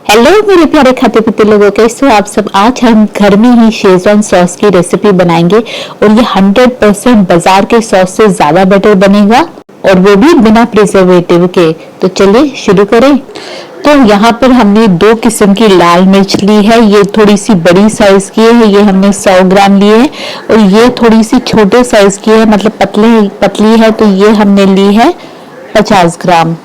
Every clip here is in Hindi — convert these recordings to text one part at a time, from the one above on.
हेलो मेरे प्यारे खाते पीते लोगों, कैसे हो आप सब। आज हम घर में ही शेजवान सॉस की रेसिपी बनाएंगे और ये 100% बाजार के सॉस से ज्यादा बेटर बनेगा और वो भी बिना प्रिजर्वेटिव के। तो चलिए शुरू करें। तो यहाँ पर हमने 2 किस्म की लाल मिर्च ली है। ये थोड़ी सी बड़ी साइज की है, ये हमने 100 ग्राम ली है। और ये थोड़ी सी छोटे साइज की है, मतलब पतली है, तो ये हमने ली है 50 ग्राम।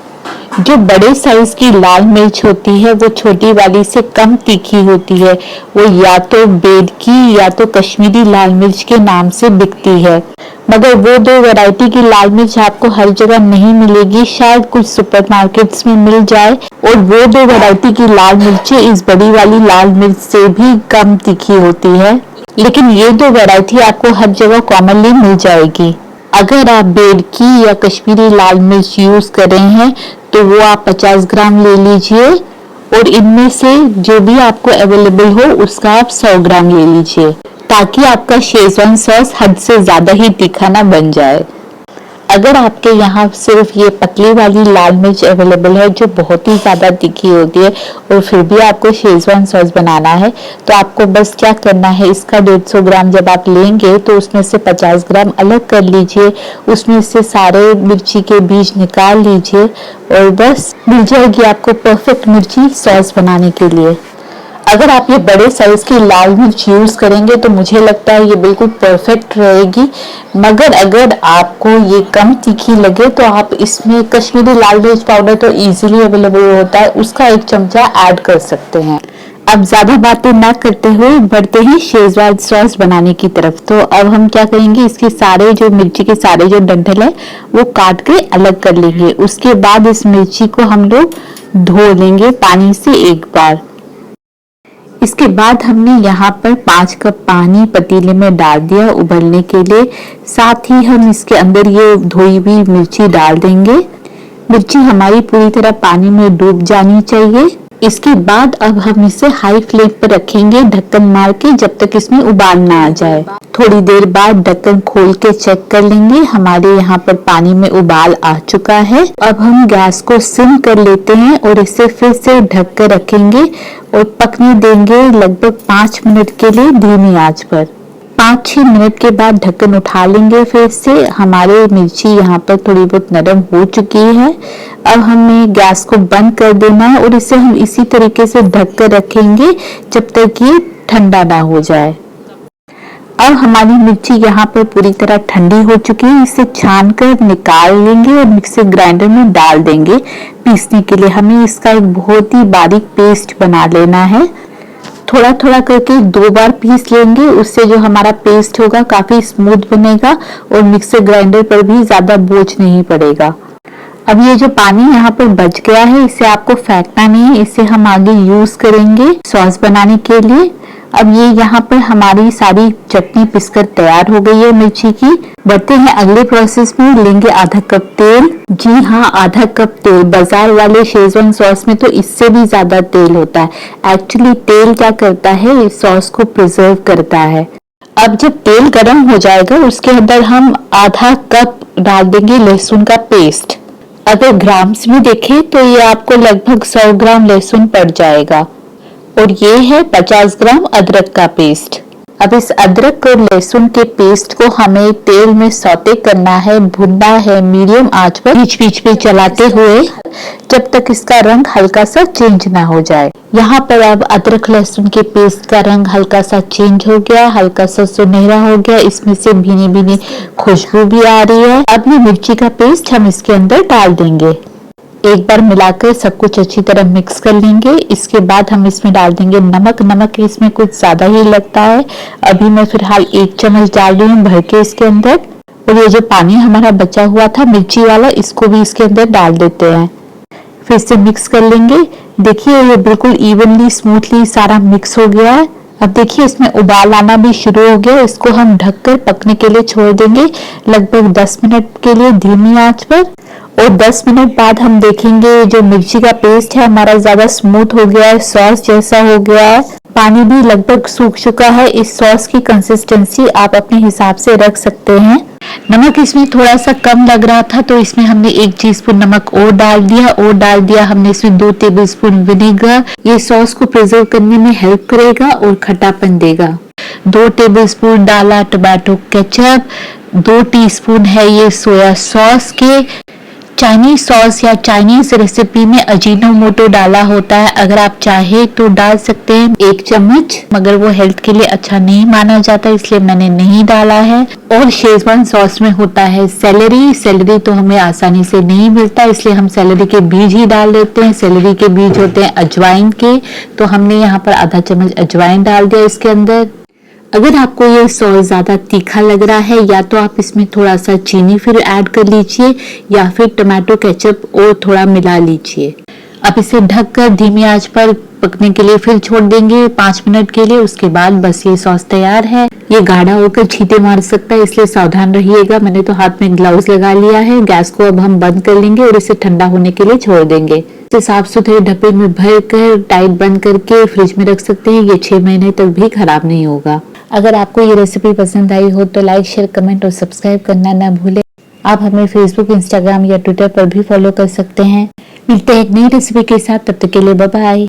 जो बड़े साइज की लाल मिर्च होती है वो छोटी वाली से कम तीखी होती है। वो या तो बेड की या तो कश्मीरी लाल मिर्च के नाम से बिकती है, मगर वो 2 वैरायटी की लाल मिर्च आपको हर जगह नहीं मिलेगी। शायद कुछ सुपरमार्केट्स में मिल जाए। और वो 2 वैरायटी की लाल मिर्चें इस बड़ी वाली लाल मिर्च से भी कम तीखी होती है, लेकिन ये 2 वैरायटी आपको हर जगह कॉमनली मिल जाएगी। अगर आप बेड की या कश्मीरी लाल मिर्च यूज कर रहे हैं तो वो आप 50 ग्राम ले लीजिए और इनमें से जो भी आपको अवेलेबल हो उसका आप 100 ग्राम ले लीजिए, ताकि आपका शेजवान सॉस हद से ज्यादा ही तीखा ना बन जाए। अगर आपके यहाँ सिर्फ ये पतली वाली लाल मिर्च अवेलेबल है जो बहुत ही ज़्यादा तीखी होती है और फिर भी आपको शेजवान सॉस बनाना है, तो आपको बस क्या करना है, इसका 150 ग्राम जब आप लेंगे तो उसमें से 50 ग्राम अलग कर लीजिए, उसमें से सारे मिर्ची के बीज निकाल लीजिए और बस मिल जाएगी आपको परफेक्ट मिर्ची सॉस बनाने के लिए। अगर आप ये बड़े साइज की लाल मिर्च यूज करेंगे तो मुझे लगता है ये बिल्कुल परफेक्ट रहेगी। मगर अगर आपको ये कम तीखी लगे तो आप इसमें कश्मीरी लाल मिर्च पाउडर तो इजीली अवेलेबल होता है, उसका 1 चमचा ऐड कर सकते हैं। अब ज्यादा बातें ना करते हुए बढ़ते हैं शेजवान सॉस बनाने की तरफ। तो अब हम क्या करेंगे, इसके सारे जो मिर्ची के सारे जो डंठल है वो काट के अलग कर लेंगे। उसके बाद इस मिर्ची को हम लोग धो लेंगे पानी से 1 बार। इसके बाद हमने यहाँ पर 5 कप पानी पतीले में डाल दिया उबलने के लिए। साथ ही हम इसके अंदर ये धोई हुई मिर्ची डाल देंगे। मिर्ची हमारी पूरी तरह पानी में डूब जानी चाहिए। इसके बाद अब हम इसे हाई फ्लेम पर रखेंगे ढक्कन मार के, जब तक इसमें उबाल ना आ जाए। थोड़ी देर बाद ढक्कन खोल के चेक कर लेंगे, हमारे यहाँ पर पानी में उबाल आ चुका है। अब हम गैस को सिम कर लेते हैं और इसे फिर से ढक कर रखेंगे और पकने देंगे लगभग 5 मिनट के लिए धीमी आंच पर। 5-6 मिनट के बाद ढक्कन उठा लेंगे फिर से। हमारे मिर्ची यहाँ पर थोड़ी बहुत नरम हो चुकी है। अब हमें गैस को बंद कर देना है और इसे हम इसी तरीके से ढक कर रखेंगे जब तक ये ठंडा ना हो जाए। अब हमारी मिर्ची यहाँ पर पूरी तरह ठंडी हो चुकी है। इसे छान कर निकाल लेंगे और मिक्सर ग्राइंडर में डाल देंगे पीसने के लिए। हमें इसका एक बहुत ही बारीक पेस्ट बना लेना है। थोड़ा थोड़ा करके 2 बार पीस लेंगे, उससे जो हमारा पेस्ट होगा काफी स्मूथ बनेगा और मिक्सर ग्राइंडर पर भी ज्यादा बोझ नहीं पड़ेगा। अब ये जो पानी यहाँ पर बच गया है इसे आपको फेंकना नहीं है, इसे हम आगे यूज करेंगे सॉस बनाने के लिए। अब ये यहाँ पर हमारी सारी चटनी पिसकर तैयार हो गई है मिर्ची की। बढ़ते हैं अगले प्रोसेस में। लेंगे आधा कप तेल। जी हाँ, आधा कप तेल। बाजार वाले शेजवान सॉस में तो इससे भी ज्यादा तेल होता है। एक्चुअली तेल क्या करता है, इस सॉस को प्रिजर्व करता है। अब जब तेल गर्म हो जाएगा उसके अंदर हम आधा कप डाल देंगे लहसुन का पेस्ट। अगर ग्राम्स में देखें तो ये आपको लगभग 100 ग्राम लहसुन पड़ जाएगा। और ये है 50 ग्राम अदरक का पेस्ट। अब इस अदरक और लहसुन के पेस्ट को हमें तेल में सौते करना है, भुनना है मीडियम आंच पर, बीच बीच में चलाते हुए जब तक इसका रंग हल्का सा चेंज ना हो जाए। यहाँ पर अब अदरक लहसुन के पेस्ट का रंग हल्का सा चेंज हो गया, हल्का सा सुनहरा हो गया। इसमें से भीनी भीनी खुशबू भी आ रही है। अब ये मिर्ची का पेस्ट हम इसके अंदर डाल देंगे। एक बार मिलाकर सब कुछ अच्छी तरह मिक्स कर लेंगे। इसके बाद हम इसमें डाल देंगे नमक। नमक इसमें कुछ ज्यादा ही लगता है। अभी मैं फिलहाल 1 चम्मच डाल रही हूँ भर के इसके अंदर। और ये जो पानी हमारा बचा हुआ था मिर्ची वाला, इसको भी इसके अंदर डाल देते हैं। फिर से मिक्स कर लेंगे। देखिए ये बिल्कुल इवनली स्मूथली सारा मिक्स हो गया है। अब देखिए इसमें उबाल आना भी शुरू हो गया। इसको हम ढककर पकने के लिए छोड़ देंगे लगभग 10 मिनट के लिए धीमी आंच पर। और 10 मिनट बाद हम देखेंगे जो मिर्ची का पेस्ट है हमारा ज्यादा स्मूथ हो गया है, सॉस जैसा हो गया है। पानी भी लगभग सूख चुका है। इस सॉस की कंसिस्टेंसी आप अपने हिसाब से रख सकते हैं। नमक इसमें थोड़ा सा कम लग रहा था तो इसमें हमने 1 टीस्पून नमक और डाल दिया हमने इसमें 2 टेबलस्पून विनेगर। ये सॉस को प्रिजर्व करने में हेल्प करेगा और खट्टापन देगा। 2 टेबलस्पून डाला टोमेटो केचप, 2 टीस्पून है ये सोया सॉस के। चाइनीज सॉस या चाइनीज रेसिपी में अजीनोमोटो डाला होता है, अगर आप चाहे तो डाल सकते हैं 1 चम्मच, मगर वो हेल्थ के लिए अच्छा नहीं माना जाता इसलिए मैंने नहीं डाला है। और शेजवान सॉस में होता है सेलेरी तो हमें आसानी से नहीं मिलता इसलिए हम सेलेरी के बीज ही डाल देते हैं। सेलेरी के बीज होते हैं अजवाइन के, तो हमने यहाँ पर आधा चम्मच अजवाइन डाल दिया इसके अंदर। अगर आपको ये सॉस ज्यादा तीखा लग रहा है या तो आप इसमें थोड़ा सा चीनी फिर ऐड कर लीजिए या फिर टमाटो केचप और थोड़ा मिला लीजिए। अब इसे ढककर धीमी आंच पर पकने के लिए फिर छोड़ देंगे 5 मिनट के लिए। उसके बाद बस ये सॉस तैयार है। ये गाढ़ा होकर छींटे मार सकता है इसलिए सावधान रहिएगा। मैंने तो हाथ में ग्लव्स लगा लिया है। गैस को अब हम बंद कर लेंगे और इसे ठंडा होने के लिए छोड़ देंगे। इसे साफ सुथरे डब्बे में भर कर टाइट बंद करके फ्रिज में रख सकते हैं। ये 6 महीने तक भी खराब नहीं होगा। अगर आपको ये रेसिपी पसंद आई हो तो लाइक, शेयर, कमेंट और सब्सक्राइब करना ना भूलें। आप हमें फेसबुक, इंस्टाग्राम या ट्विटर पर भी फॉलो कर सकते हैं। मिलते हैं एक नई रेसिपी के साथ, तब तक के लिए बाय बाय।